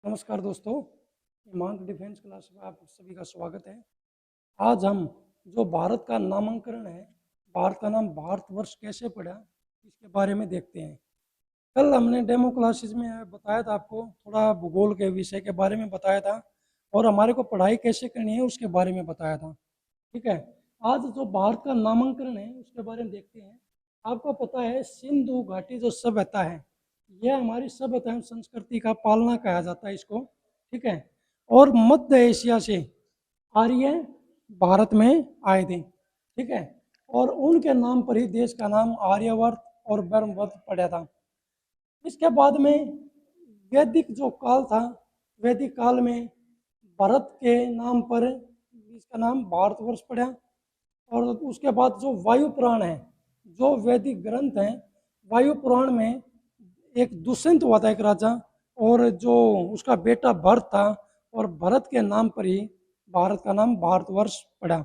नमस्कार दोस्तों, हिमांक defence class में आप सभी का स्वागत है। आज हम जो भारत का नामांकन है, भारत का नाम भारतवर्ष कैसे पड़ा, इसके बारे में देखते हैं। कल हमने डेमो क्लासेस में बताया था, आपको थोड़ा भूगोल के विषय के बारे में बताया था और हमारे को पढ़ाई कैसे करनी है उसके बारे में बताया था। ठीक है, आज जो भारत का नामांकन है उसके बारे में देखते हैं। आपको पता है सिंधु घाटी जो सभ्यता है, यह हमारी सभ्यता एवं संस्कृति का पालना कहा जाता है इसको। ठीक है, और मध्य एशिया से आर्य भारत में आए थे। ठीक है, और उनके नाम पर ही देश का नाम आर्यवर्त और ब्रह्मवर्त पड़ा था। इसके बाद में वैदिक जो काल था, वैदिक काल में भारत के नाम पर इसका नाम भारतवर्ष पड़ा। और उसके बाद जो वायु पुराण है, जो वैदिक ग्रंथ है, वायु पुराण में एक दुष्यंत हुआ था, एक राजा, और जो उसका बेटा भरत था, और भरत के नाम पर ही भारत का नाम भारतवर्ष पड़ा।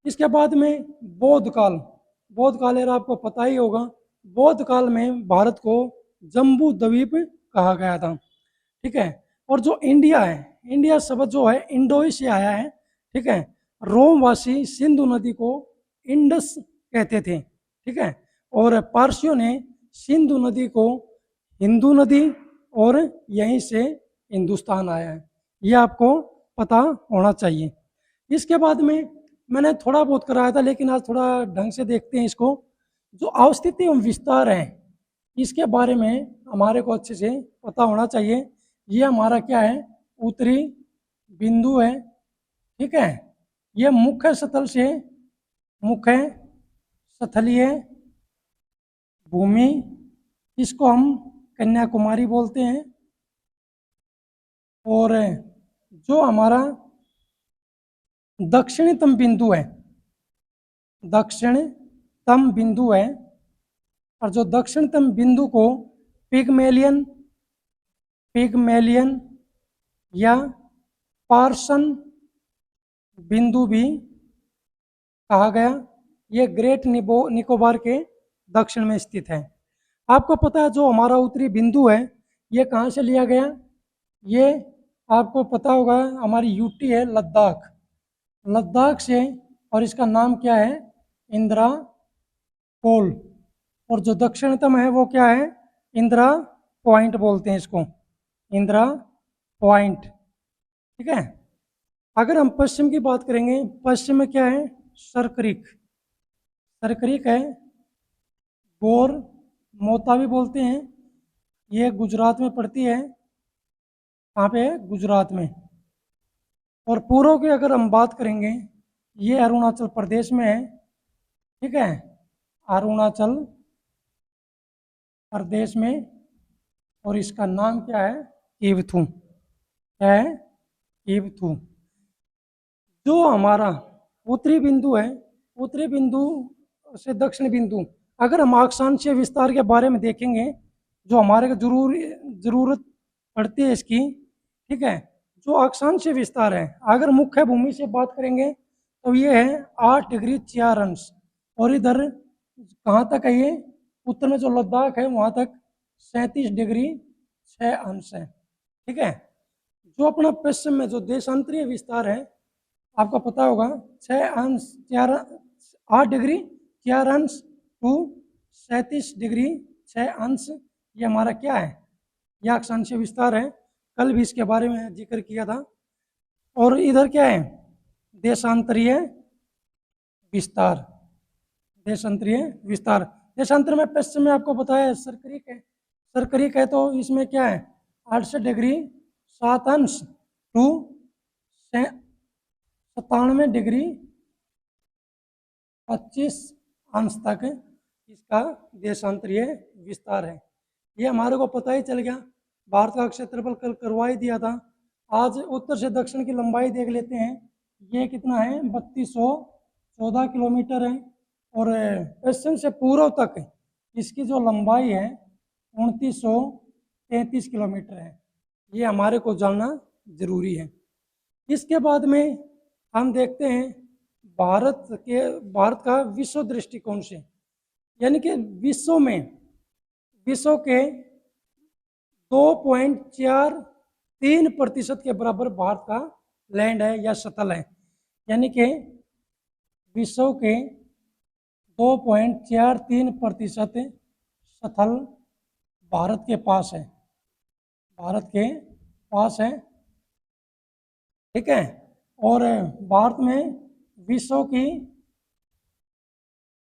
इसके बाद में बौद्ध काल, बौद्ध काल यार आपको पता ही होगा। बौद्ध काल में भारत को जम्बू द्वीप कहा गया था। ठीक है, और जो इंडिया है, इंडिया शब्द जो है इंडोई से आया है। ठीक है, रोमवासी सिंधु नदी को इंडस कहते थे। ठीक है, और पारसियों ने सिंधु नदी को हिंदू नदी, और यहीं से हिंदुस्तान आया है, ये आपको पता होना चाहिए। इसके बाद में मैंने थोड़ा बहुत कराया था, लेकिन आज थोड़ा ढंग से देखते हैं इसको। जो अवस्थिति एवं विस्तार है, इसके बारे में हमारे को अच्छे से पता होना चाहिए। ये हमारा क्या है, उत्तरी बिंदु है। ठीक है, ये मुख्य सतल से मुख्य स्थलीय भूमि, इसको हम कन्याकुमारी बोलते हैं। और जो हमारा दक्षिणतम बिंदु है, दक्षिणतम बिंदु है, और जो दक्षिणतम बिंदु को पिगमेलियन पिगमेलियन या पार्सन बिंदु भी कहा गया। ये ग्रेट निकोबार के दक्षिण में स्थित है। आपको पता है जो हमारा उत्तरी बिंदु है, ये कहाँ से लिया गया, ये आपको पता होगा, हमारी यूटी है लद्दाख, लद्दाख से, और इसका नाम क्या है, इंदिरा कोल। और जो दक्षिणतम है वो क्या है, इंदिरा पॉइंट बोलते हैं इसको, इंदिरा पॉइंट। ठीक है, अगर हम पश्चिम की बात करेंगे, पश्चिम में क्या है, सरक्रिक, सरक्रिक है, गोर मोता भी बोलते हैं। ये गुजरात में पड़ती है, कहाँ पे है, गुजरात में। और पूर्व की अगर हम बात करेंगे, ये अरुणाचल प्रदेश में है। ठीक है, अरुणाचल प्रदेश में, और इसका नाम क्या है, कीवथू, क्या है, कीवथू। जो हमारा उत्तरी बिंदु है, उत्तरी बिंदु से दक्षिण बिंदु, अगर हम अक्षांशीय विस्तार के बारे में देखेंगे, जो हमारे को जरूरत पड़ती है इसकी। ठीक है, जो अक्षांशीय विस्तार है, अगर मुख्य भूमि से बात करेंगे तो ये है 8 डिग्री 4 अंश, और इधर कहाँ तक है, ये उत्तर में जो लद्दाख है वहाँ तक 37 डिग्री 6 अंश है। ठीक है, जो अपना पश्चिम में जो देशांतरीय विस्तार है, आपको पता होगा 6 अंश 4 8 डिग्री 4 अंश टू 37 डिग्री 6 अंश, ये हमारा क्या है, यह अक्षांशीय विस्तार है। कल भी इसके बारे में जिक्र किया था। और इधर क्या है, देशांतरीय विस्तार, देशांतरीय विस्तार। देशांतर में पश्चिम में आपको पता है सरकरिक है, सरकरिक है, तो इसमें क्या है, 68 डिग्री 7 अंश टू 97 डिग्री 25 अंश तक इसका देशांतरीय विस्तार है। ये हमारे को पता ही चल गया। भारत का क्षेत्रफल कल करवा ही दिया था। आज उत्तर से दक्षिण की लंबाई देख लेते हैं, ये कितना है, 3214 किलोमीटर है। और पश्चिम से पूर्व तक इसकी जो लंबाई है 2933 किलोमीटर है। ये हमारे को जानना जरूरी है। इसके बाद में हम देखते हैं भारत का विश्व दृष्टिकोण से, यानी कि विश्व में, विश्व के 2.4 3% के बराबर भारत का लैंड है या सतल है, यानी कि विश्व के 2.43% सतल भारत के पास है, भारत के पास है, ठीक है। और भारत में विश्व की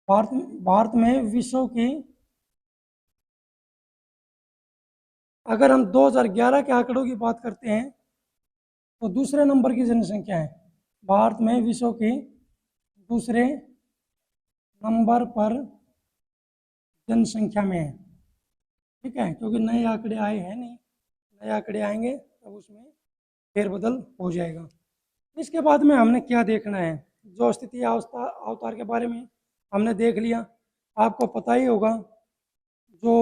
भारत में विश्व की, अगर हम 2011 के आंकड़ों की बात करते हैं तो दूसरे नंबर की जनसंख्या है, भारत में विश्व की दूसरे नंबर पर जनसंख्या में है, ठीक है, क्योंकि नए आंकड़े आए हैं नहीं, नए आंकड़े आएंगे तब उसमें फेरबदल हो जाएगा। इसके बाद में हमने क्या देखना है, जो स्थिति अवतार के बारे में हमने देख लिया। आपको पता ही होगा जो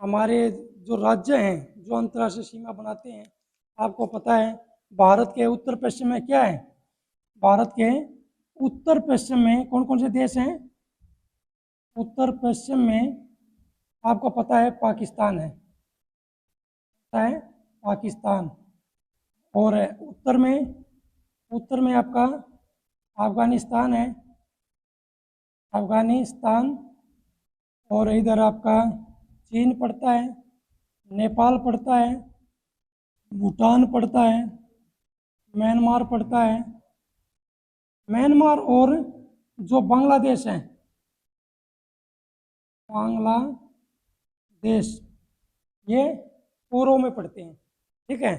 हमारे जो राज्य हैं जो अंतर्राष्ट्रीय सीमा बनाते हैं, आपको पता है भारत के उत्तर पश्चिम में क्या है, भारत के उत्तर पश्चिम में कौन कौन से देश हैं, उत्तर पश्चिम में आपको पता है पाकिस्तान है, पता है पाकिस्तान, और उत्तर में आपका अफगानिस्तान है, अफगानिस्तान, और इधर आपका चीन पड़ता है, नेपाल पड़ता है, भूटान पड़ता है, म्यांमार पड़ता है, म्यांमार, और जो बांग्लादेश है, बांग्लादेश, ये पूर्व में पड़ते हैं, ठीक है।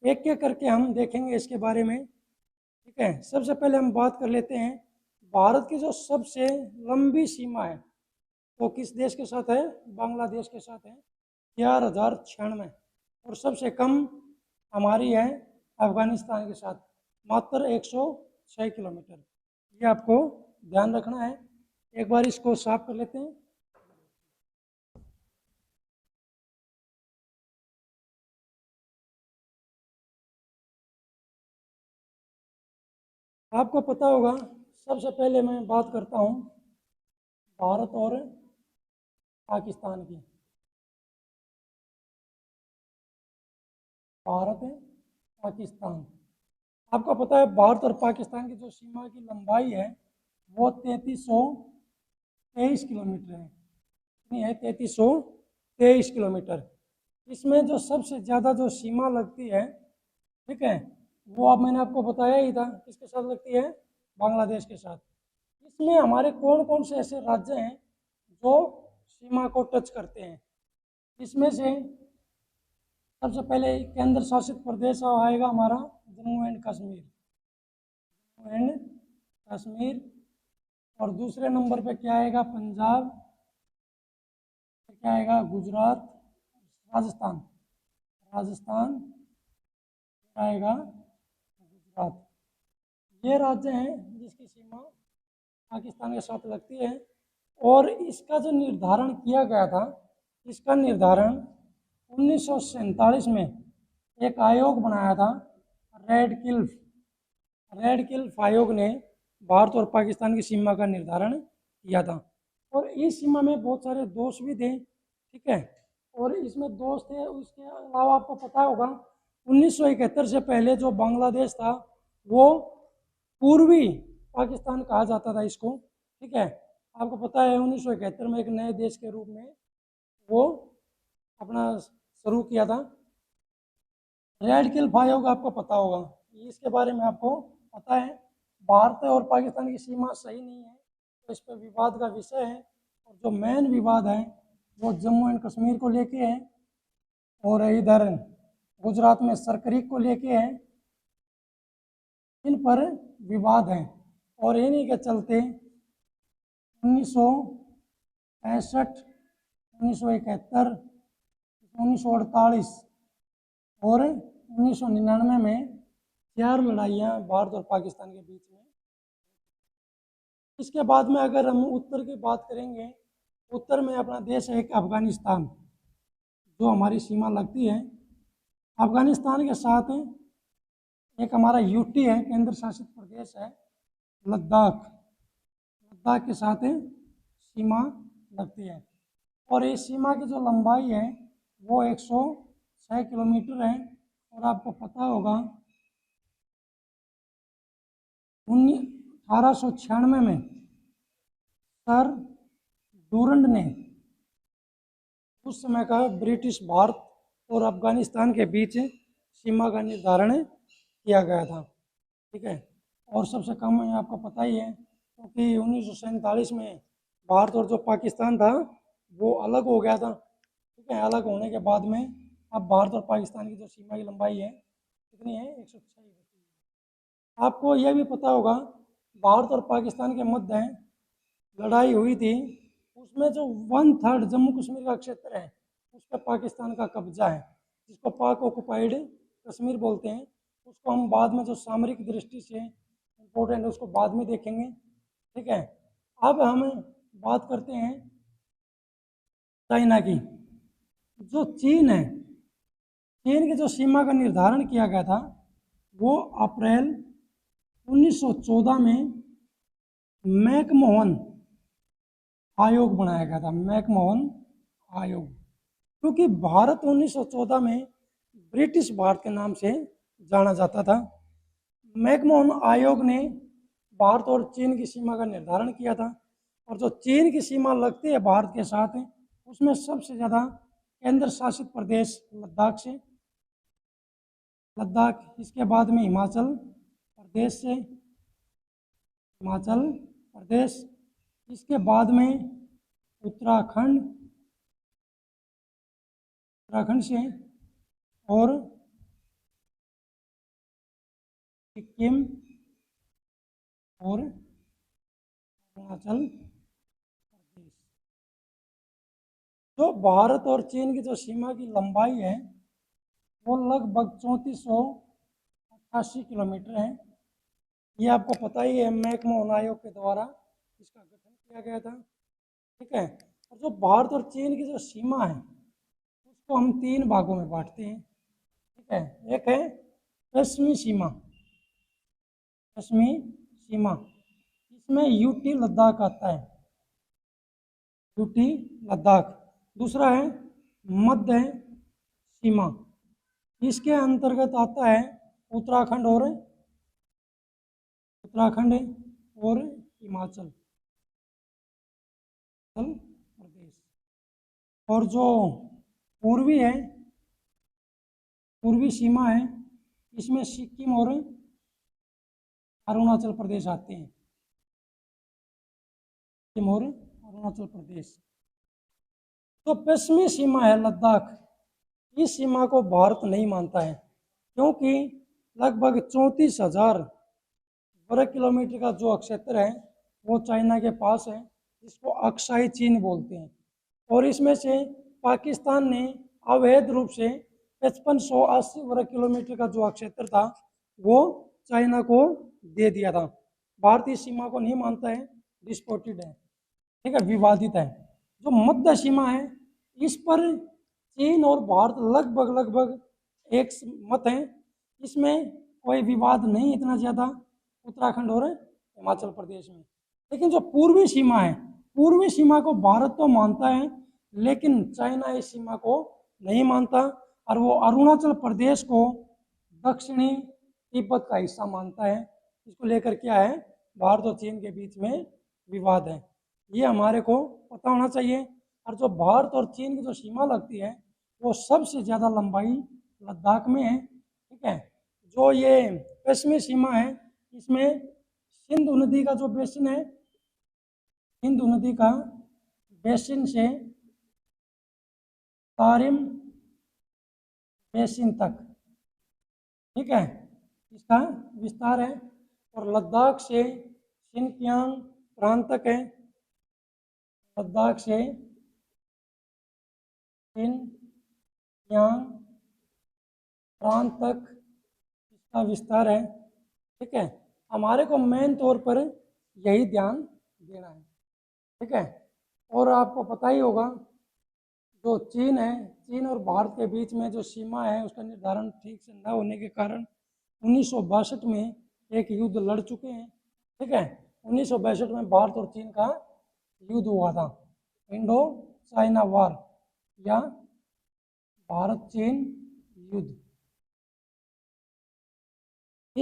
एक एक करके हम देखेंगे इसके बारे में, ठीक है। सबसे पहले हम बात कर लेते हैं भारत की जो सबसे लंबी सीमा है वो किस देश के साथ है, बांग्लादेश के साथ है, 4096, और सबसे कम हमारी है अफगानिस्तान के साथ, मात्र 106 किलोमीटर। ये आपको ध्यान रखना है। एक बार इसको साफ कर लेते हैं। आपको पता होगा, सबसे पहले मैं बात करता हूँ भारत और पाकिस्तान की। भारत पाकिस्तान, आपको पता है भारत और पाकिस्तान की जो सीमा की लंबाई है वो 3323 किलोमीटर है, नहीं है 3323 किलोमीटर। इसमें जो सबसे ज़्यादा जो सीमा लगती है, ठीक है, वो अब मैंने आपको बताया ही था, किसके साथ लगती है, बांग्लादेश के साथ। इसमें हमारे कौन कौन से ऐसे राज्य हैं जो सीमा को टच करते हैं, इसमें से सबसे पहले केंद्र शासित प्रदेश आएगा हमारा जम्मू एंड कश्मीर, जम्मू एंड कश्मीर, और दूसरे नंबर पे क्या आएगा, पंजाब, फिर क्या आएगा, गुजरात, राजस्थान, राजस्थान आएगा, गुजरात। ये राज्य हैं जिसकी सीमा पाकिस्तान के साथ लगती है। और इसका जो निर्धारण किया गया था, इसका निर्धारण 1947 में एक आयोग बनाया था, रेड क्लिफ आयोग ने भारत और पाकिस्तान की सीमा का निर्धारण किया था। और इस सीमा में बहुत सारे दोष भी थे, ठीक है, और इसमें दोष थे, उसके अलावा आपको पता होगा 1971 से पहले जो बांग्लादेश था वो पूर्वी पाकिस्तान कहा जाता था इसको, ठीक है। आपको पता है 1971 में एक नए देश के रूप में वो अपना शुरू किया था। रेड क्लिफ आयोग आपको पता होगा, इसके बारे में आपको पता है, भारत और पाकिस्तान की सीमा सही नहीं है तो इस पर विवाद का विषय है। और जो मेन विवाद है वो जम्मू एंड कश्मीर को लेके है, और इधर गुजरात में सरकरीक को लेके है, इन पर विवाद है। और इन्हीं के चलते 1965, 1971, 1948 और 1999 में 4 लड़ाइयाँ भारत और पाकिस्तान के बीच में। इसके बाद में अगर हम उत्तर की बात करेंगे, उत्तर में अपना देश है एक अफगानिस्तान, जो हमारी सीमा लगती है। अफगानिस्तान के साथ एक हमारा यूटी है, केंद्र शासित प्रदेश है लद्दाख, लद्दाख के साथ सीमा लगती है। और इस सीमा की जो लंबाई है वो 106 किलोमीटर है। और आपको पता होगा 1896 में सर डूरंड ने उस समय का ब्रिटिश भारत और अफगानिस्तान के बीच सीमा का निर्धारण किया गया था। ठीक है, और सबसे कम है आपको पता ही है, क्योंकि 1947 में भारत और जो पाकिस्तान था वो अलग हो गया था। ठीक है, अलग होने के बाद में अब भारत और पाकिस्तान की जो सीमा की लंबाई है कितनी है, 106। आपको यह भी पता होगा भारत और पाकिस्तान के मध्य लड़ाई हुई थी, उसमें जो 1/3 जम्मू कश्मीर का क्षेत्र है उस पर पाकिस्तान का कब्जा है, जिसको पाक ऑक्युपाइड कश्मीर बोलते हैं। उसको हम बाद में जो सामरिक दृष्टि से इम्पोर्टेंट है उसको बाद में देखेंगे। ठीक है, अब हम बात करते हैं चाइना की। जो चीन है, चीन की जो सीमा का निर्धारण किया गया था वो अप्रैल 1914 में मैकमोहन आयोग बनाया गया था, मैकमोहन आयोग। क्योंकि भारत 1914 में ब्रिटिश भारत के नाम से जाना जाता था। मैकमोहन आयोग ने भारत और चीन की सीमा का निर्धारण किया था, और जो चीन की सीमा लगती है भारत के साथ उसमें सबसे ज़्यादा केंद्र शासित प्रदेश लद्दाख से, लद्दाख, इसके बाद में हिमाचल प्रदेश, इसके बाद में उत्तराखंड से, और सिक्किम और अरुणाचल प्रदेश। तो भारत और चीन की जो सीमा की लंबाई है वो लगभग 3488 किलोमीटर है। ये आपको पता ही है, मैकमोहन आयोग के द्वारा इसका गठन किया गया था। ठीक है, और जो भारत और चीन की जो सीमा है उसको हम 3 भागों में बांटते हैं। ठीक है, एक है पश्चिमी सीमा, इसमें यूटी लद्दाख आता है, यूटी लद्दाख। दूसरा है मध्य सीमा, इसके अंतर्गत आता है उत्तराखंड और हिमाचल प्रदेश। और जो पूर्वी सीमा है, इसमें सिक्किम और अरुणाचल प्रदेश आते हैं, सिक्किम और अरुणाचल प्रदेश। तो पश्चिमी सीमा है लद्दाख, इस सीमा को भारत नहीं मानता है, क्योंकि लगभग 34,000 वर्ग किलोमीटर का जो क्षेत्र है वो चाइना के पास है, जिसको अक्साई चीन बोलते हैं। और इसमें से पाकिस्तान ने अवैध रूप से 5580 वर्ग किलोमीटर का जो क्षेत्र था वो चाइना को दे दिया था। भारतीय सीमा को नहीं मानता है, डिस्प्यूटेड है, ठीक है, विवादित है। जो मध्य सीमा है इस पर चीन और भारत लगभग एक मत है, इसमें कोई विवाद नहीं इतना ज़्यादा, उत्तराखंड और हिमाचल प्रदेश में। लेकिन जो पूर्वी सीमा है, पूर्वी सीमा को भारत तो मानता है, लेकिन चाइना इस सीमा को नहीं मानता, और वो अरुणाचल प्रदेश को दक्षिणी तिब्बत का हिस्सा मानता है। इसको लेकर क्या है, भारत और चीन के बीच में विवाद है, ये हमारे को पता होना चाहिए। और जो भारत और चीन की जो सीमा लगती है वो सबसे ज़्यादा लंबाई लद्दाख में है। ठीक है, जो ये पश्चिमी सीमा है इसमें सिंधु नदी का जो बेसिन है, सिंधु नदी का बेसिन से तारिम बेसिन तक, ठीक है, इसका विस्तार है। और लद्दाख से शिनकियांग प्रांत तक है, लद्दाख से शिनकियांग प्रांत तक इसका विस्तार है। ठीक है, हमारे को मेन तौर पर यही ध्यान देना है। ठीक है, और आपको पता ही होगा जो चीन है, चीन और भारत के बीच में जो सीमा है उसका निर्धारण ठीक से न होने के कारण 1962 में एक युद्ध लड़ चुके हैं। ठीक है, 1962 में भारत और चीन का युद्ध हुआ था, इंडो चाइना वार या भारत चीन युद्ध।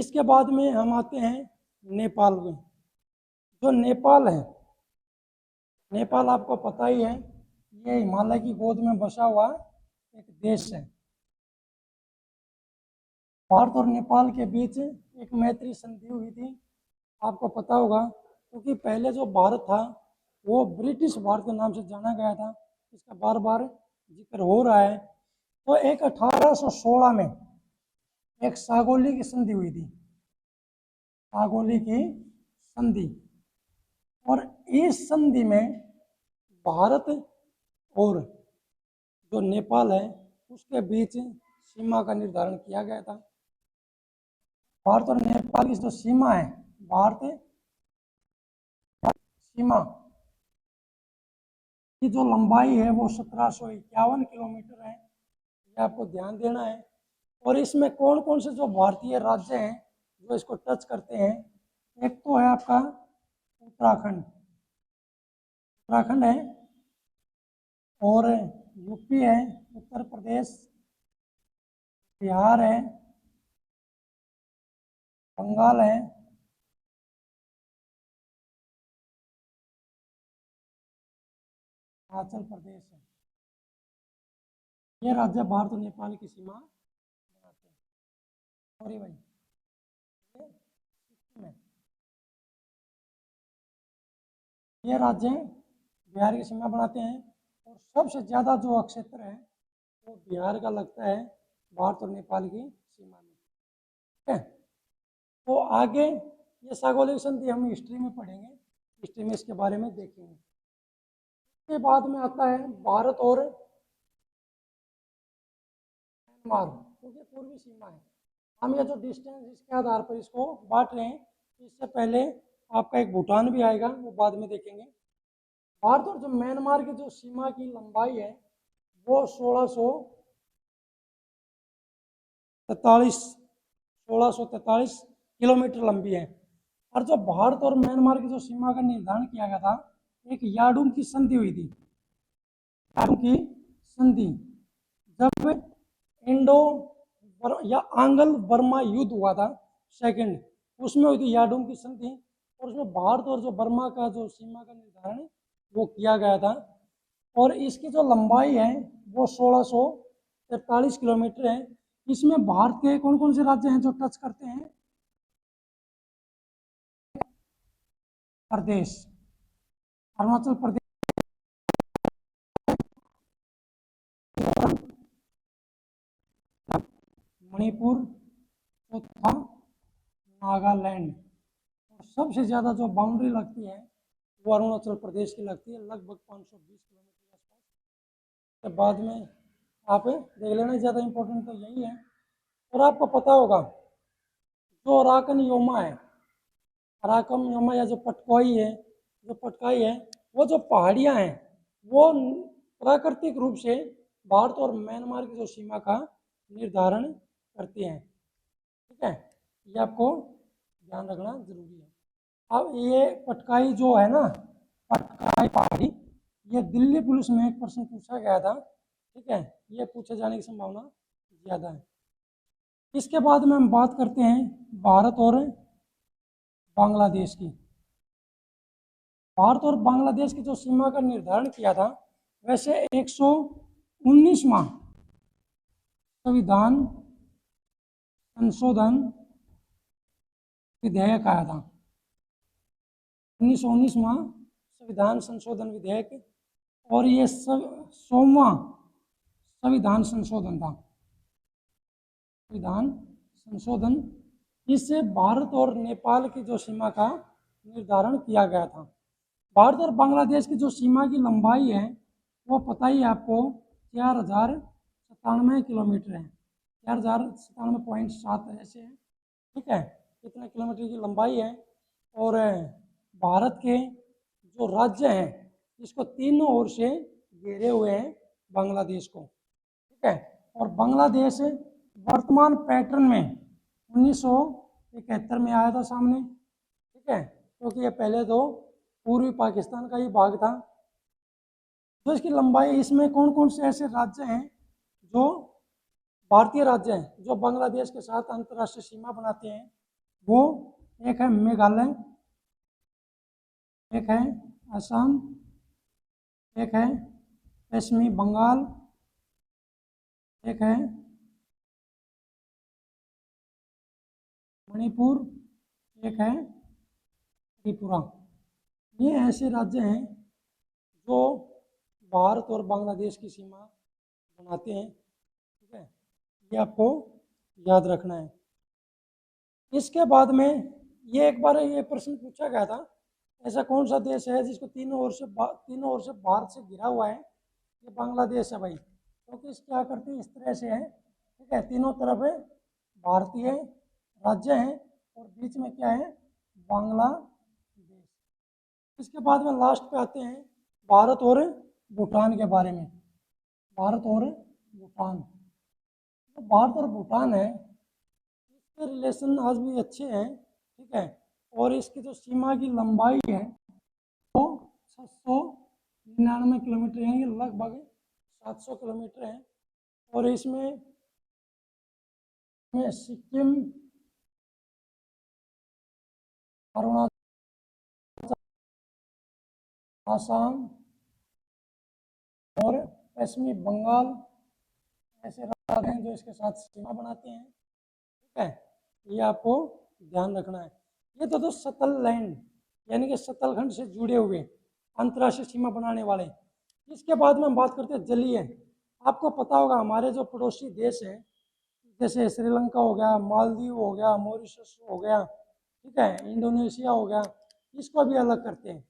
इसके बाद में हम आते हैं नेपाल में। जो नेपाल है, नेपाल आपको पता ही है, ये हिमालय की गोद में बसा हुआ एक देश है। भारत और नेपाल के बीच एक मैत्री संधि हुई थी, आपको पता होगा, क्योंकि पहले जो भारत था वो ब्रिटिश भारत के नाम से जाना गया था, इसका बार बार जिक्र हो रहा है। तो एक 1816 में एक सागौली की संधि हुई थी, सागौली की संधि। और इस संधि में भारत और जो नेपाल है उसके बीच सीमा का निर्धारण किया गया था। भारत और नेपाल की जो सीमा है, भारत सीमा की जो लंबाई है वो 1751 किलोमीटर है, ये आपको ध्यान देना है। और इसमें कौन कौन से जो भारतीय राज्य हैं जो इसको टच करते हैं, एक तो है आपका उत्तराखंड, उत्तराखंड है, और यूपी है, उत्तर प्रदेश, बिहार है, बंगाल है, हिमाचल प्रदेश है। ये राज्य भारत और नेपाल की सीमा बनाते हैं। सॉरी भाई, ये सिक्किम है। ये राज्य बिहार की सीमा बनाते हैं, और सबसे ज़्यादा जो क्षेत्र है वो बिहार का लगता है भारत और नेपाल की सीमा में। ठीक है, तो आगे ये सागौली संधि हम हिस्ट्री में पढ़ेंगे, हिस्ट्री में इसके बारे में देखेंगे। इसके बाद में आता है भारत और म्यांमार, क्योंकि पूर्वी सीमा है। हम ये जो डिस्टेंस इसके आधार पर इसको बांट रहे हैं। इससे पहले आपका एक भूटान भी आएगा, वो बाद में देखेंगे। भारत और जो म्यांमार की जो सीमा की लंबाई है वो 1643 किलोमीटर लंबी है। और जो भारत और म्यांमार की जो सीमा का निर्धारण किया गया था, एक याडूम की संधि हुई थी, याडूम की संधि, जब इंडो या आंग्ल बर्मा युद्ध हुआ था सेकंड, उसमें हुई थी याडूम की संधि। और उसमें भारत और जो बर्मा का जो सीमा का निर्धारण वो किया गया था। और इसकी जो लंबाई है वो 1643 किलोमीटर है। इसमें भारत के कौन कौन से राज्य हैं जो टच करते हैं? प्रदेश, अरुणाचल प्रदेश, मणिपुर, चौथा नागालैंड। और सबसे ज़्यादा जो बाउंड्री लगती है वो अरुणाचल प्रदेश की लगती है, लगभग 520 किलोमीटर के आसपास। के बाद में आप देख लेना, ज़्यादा इम्पोर्टेंट तो यही है। और आपको पता होगा जो अराकन योमा है, अराकम योमा या जो पटकाई है, जो पटकाई है, वो जो पहाड़ियाँ हैं वो प्राकृतिक रूप से भारत और म्यांमार की जो सीमा का निर्धारण करती हैं। ठीक है, ये आपको ध्यान रखना जरूरी है। अब ये पटकाई जो है ना, पटकाई पहाड़ी, ये दिल्ली पुलिस में एक प्रश्न पूछा गया था। ठीक है, ये पूछे जाने की संभावना ज़्यादा है। इसके बाद में हम बात करते हैं भारत और बांग्लादेश की। भारत और बांग्लादेश की जो सीमा का निर्धारण किया था, वैसे 119वां संविधान संशोधन विधेयक आया था, 1919वां संविधान संशोधन विधेयक। और ये 100वां संविधान संशोधन था, संविधान संशोधन। इससे भारत और नेपाल की जो सीमा का निर्धारण किया गया था। भारत और बांग्लादेश की जो सीमा की लंबाई है वो पता ही है आपको, 4097 किलोमीटर है, 4097.7 ऐसे है। ठीक है, इतने किलोमीटर की लंबाई है। और भारत के जो राज्य हैं इसको तीनों ओर से घेरे हुए हैं बांग्लादेश को। ठीक है, और बांग्लादेश वर्तमान पैटर्न में 1971 में आया था सामने। ठीक है, क्योंकि ये पहले तो पूर्वी पाकिस्तान का ही भाग था। तो इसकी लंबाई, इसमें कौन कौन से ऐसे राज्य हैं जो भारतीय राज्य हैं जो बांग्लादेश के साथ अंतर्राष्ट्रीय सीमा बनाते हैं, वो एक है मेघालय, एक है असम, एक है पश्चिमी बंगाल, एक है मणिपुर, एक है त्रिपुरा। ये ऐसे राज्य हैं जो भारत और बांग्लादेश की सीमा बनाते हैं। ठीक है, ये आपको याद रखना है। इसके बाद में ये एक बार ये प्रश्न पूछा गया था, ऐसा कौन सा देश है जिसको तीनों ओर से भारत से घिरा हुआ है? ये बांग्लादेश है भाई, क्योंकि तो क्या करते हैं, इस तरह से है। ठीक है, तीनों तरफ है भारतीय राज्य हैं और बीच में क्या है, बांग्लादेश। इसके बाद में लास्ट पे आते हैं भारत और भूटान के बारे में। भारत और भूटान, तो भारत और भूटान है, इसके रिलेशन आज भी अच्छे हैं। ठीक है, और इसकी जो सीमा की लंबाई है वो 799 किलोमीटर, यानी लगभग 700 किलोमीटर है। और इसमें सिक्किम, अरुणाचल, आसाम और पश्चिमी बंगाल ऐसे राज्य हैं जो इसके साथ सीमा बनाते हैं। ठीक है, ये आपको ध्यान रखना है। ये तो सतल लैंड, यानी कि सतलखंड से जुड़े हुए अंतर्राष्ट्रीय सीमा बनाने वाले। इसके बाद में हम बात करते हैं जलीय। आपको पता होगा हमारे जो पड़ोसी देश हैं, जैसे श्रीलंका हो गया, मालदीव हो गया, मॉरिशस हो गया, ठीक है, इंडोनेशिया हो गया, इसको भी अलग करते हैं।